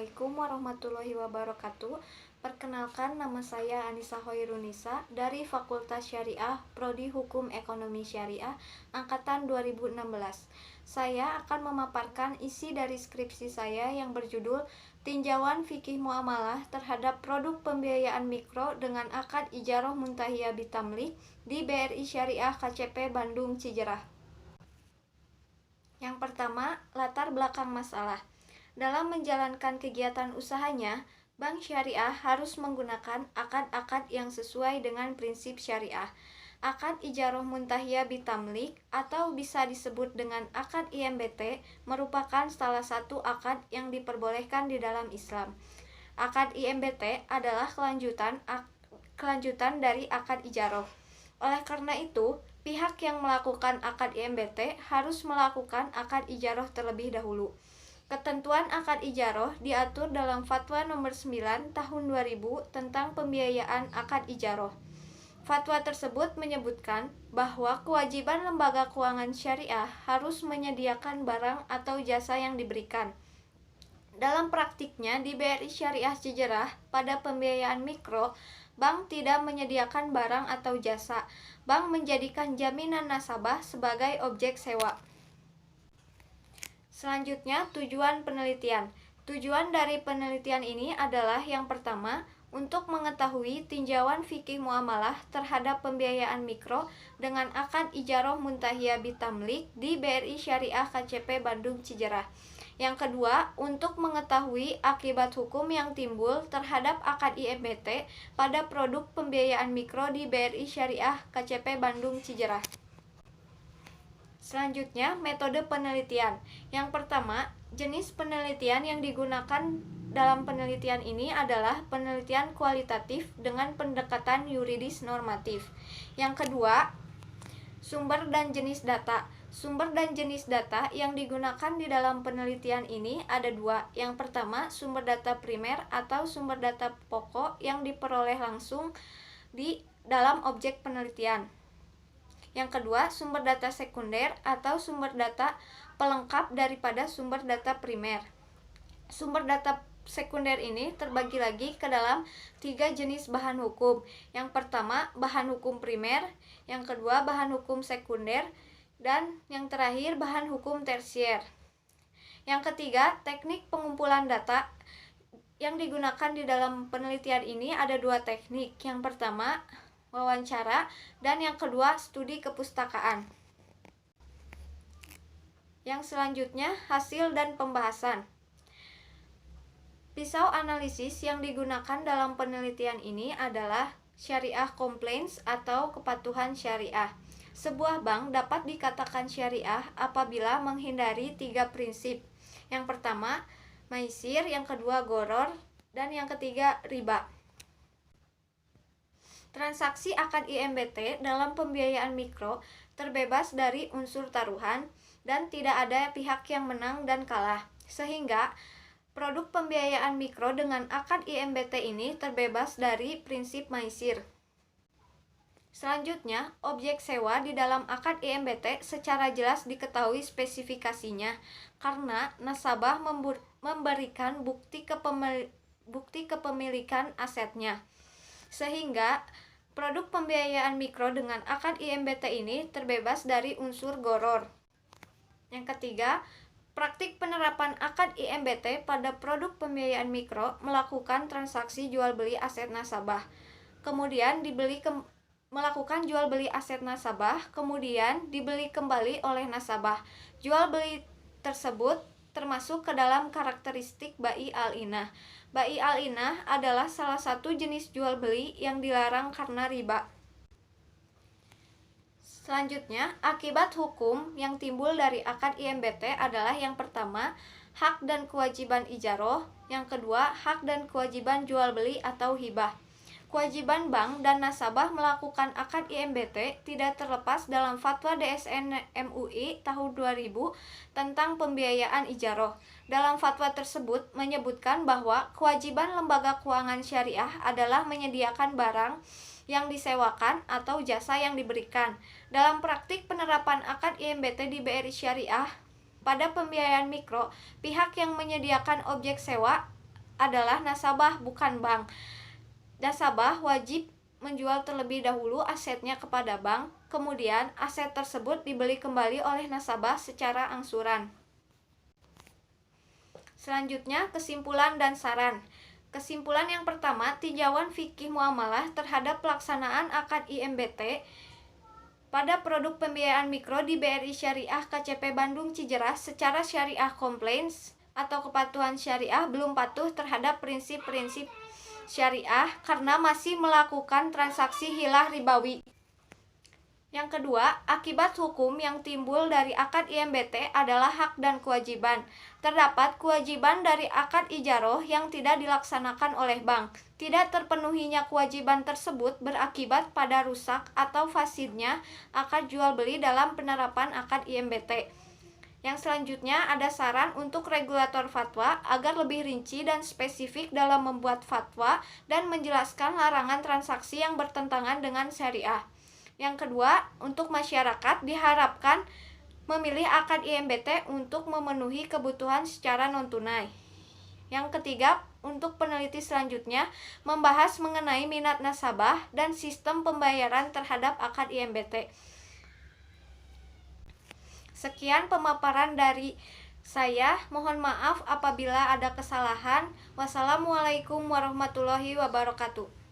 Assalamualaikum warahmatullahi wabarakatuh. Perkenalkan, nama saya Anissa Hoirunisa dari Fakultas Syariah Prodi Hukum Ekonomi Syariah Angkatan 2016. Saya akan memaparkan isi dari skripsi saya yang berjudul Tinjauan Fikih Muamalah terhadap Produk Pembiayaan Mikro dengan Akad Ijaroh Muntahiyah Bitamlik di BRI Syariah KCP Bandung Cijerah. Yang pertama, latar belakang masalah. Dalam menjalankan kegiatan usahanya, bank syariah harus menggunakan akad-akad yang sesuai dengan prinsip syariah. Akad Ijaroh Muntahiyah Bitamlik atau bisa disebut dengan akad IMBT merupakan salah satu akad yang diperbolehkan di dalam Islam. Akad IMBT adalah kelanjutan dari akad ijaroh. Oleh karena itu, pihak yang melakukan akad IMBT harus melakukan akad ijaroh terlebih dahulu. Ketentuan akad ijaroh diatur dalam Fatwa Nomor 9 Tahun 2000 tentang pembiayaan akad ijaroh. Fatwa tersebut menyebutkan bahwa kewajiban lembaga keuangan syariah harus menyediakan barang atau jasa yang diberikan. Dalam praktiknya di BRI Syariah Cijerah, pada pembiayaan mikro, bank tidak menyediakan barang atau jasa. Bank menjadikan jaminan nasabah sebagai objek sewa. Selanjutnya, tujuan penelitian. Tujuan dari penelitian ini adalah yang pertama, untuk mengetahui tinjauan fikih muamalah terhadap pembiayaan mikro dengan akad Ijaroh Muntahiyah Bitamlik di BRI Syariah KCP Bandung Cijerah. Yang kedua, untuk mengetahui akibat hukum yang timbul terhadap akad IMBT pada produk pembiayaan mikro di BRI Syariah KCP Bandung Cijerah. Selanjutnya, metode penelitian. Yang pertama, jenis penelitian yang digunakan dalam penelitian ini adalah penelitian kualitatif dengan pendekatan yuridis normatif. Yang kedua, sumber dan jenis data. Sumber dan jenis data yang digunakan di dalam penelitian ini ada dua. Yang pertama, sumber data primer atau sumber data pokok yang diperoleh langsung di dalam objek penelitian. Yang kedua, sumber data sekunder atau sumber data pelengkap daripada sumber data primer. Sumber data sekunder ini terbagi lagi ke dalam 3 jenis bahan hukum. Yang pertama, bahan hukum primer, yang kedua, bahan hukum sekunder, dan yang terakhir, bahan hukum tersier. Yang ketiga, teknik pengumpulan data yang digunakan di dalam penelitian ini ada 2 teknik. Yang pertama, wawancara, dan yang kedua, studi kepustakaan. Yang selanjutnya, hasil dan pembahasan. Pisau analisis yang digunakan dalam penelitian ini adalah syariah compliance atau kepatuhan syariah. Sebuah bank dapat dikatakan syariah apabila menghindari 3 prinsip. Yang pertama, maisir, yang kedua, goror, dan yang ketiga, riba. Transaksi akad IMBT dalam pembiayaan mikro terbebas dari unsur taruhan dan tidak ada pihak yang menang dan kalah, sehingga produk pembiayaan mikro dengan akad IMBT ini terbebas dari prinsip maisir. Selanjutnya, objek sewa di dalam akad IMBT secara jelas diketahui spesifikasinya karena nasabah memberikan bukti kepemilikan asetnya. Sehingga produk pembiayaan mikro dengan akad IMBT ini terbebas dari unsur goror. Yang ketiga, praktik penerapan akad IMBT pada produk pembiayaan mikro melakukan transaksi jual beli aset nasabah. Kemudian melakukan jual beli aset nasabah, kemudian dibeli kembali oleh nasabah. Jual beli tersebut termasuk ke dalam karakteristik bai al-inah. Bai al-inah adalah salah satu jenis jual beli yang dilarang karena riba. Selanjutnya, akibat hukum yang timbul dari akad IMBT adalah yang pertama, hak dan kewajiban ijaroh, yang kedua, hak dan kewajiban jual beli atau hibah. Kewajiban bank dan nasabah melakukan akad IMBT tidak terlepas dalam Fatwa DSN MUI tahun 2000 tentang pembiayaan ijaroh. Dalam fatwa tersebut menyebutkan bahwa kewajiban lembaga keuangan syariah adalah menyediakan barang yang disewakan atau jasa yang diberikan. Dalam praktik penerapan akad IMBT di BRI Syariah, pada pembiayaan mikro, pihak yang menyediakan objek sewa adalah nasabah, bukan bank. Nasabah wajib menjual terlebih dahulu asetnya kepada bank, kemudian aset tersebut dibeli kembali oleh nasabah secara angsuran. Selanjutnya, kesimpulan dan saran. Kesimpulan yang pertama, tinjauan fikih muamalah terhadap pelaksanaan akad IMBT pada produk pembiayaan mikro di BRI Syariah KCP Bandung Cijerah secara syariah compliance atau kepatuhan syariah belum patuh terhadap prinsip-prinsip syariah karena masih melakukan transaksi hilah ribawi. Yang kedua, akibat hukum yang timbul dari akad IMBT adalah hak dan kewajiban. Terdapat kewajiban dari akad ijaroh yang tidak dilaksanakan oleh bank. Tidak terpenuhinya kewajiban tersebut berakibat pada rusak atau fasidnya akad jual beli dalam penerapan akad IMBT. Yang selanjutnya ada saran untuk regulator fatwa agar lebih rinci dan spesifik dalam membuat fatwa dan menjelaskan larangan transaksi yang bertentangan dengan syariah. Yang kedua, untuk masyarakat diharapkan memilih akad IMBT untuk memenuhi kebutuhan secara non-tunai. Yang ketiga, untuk peneliti selanjutnya membahas mengenai minat nasabah dan sistem pembayaran terhadap akad IMBT. Sekian pemaparan dari saya. Mohon maaf apabila ada kesalahan. Wassalamualaikum warahmatullahi wabarakatuh.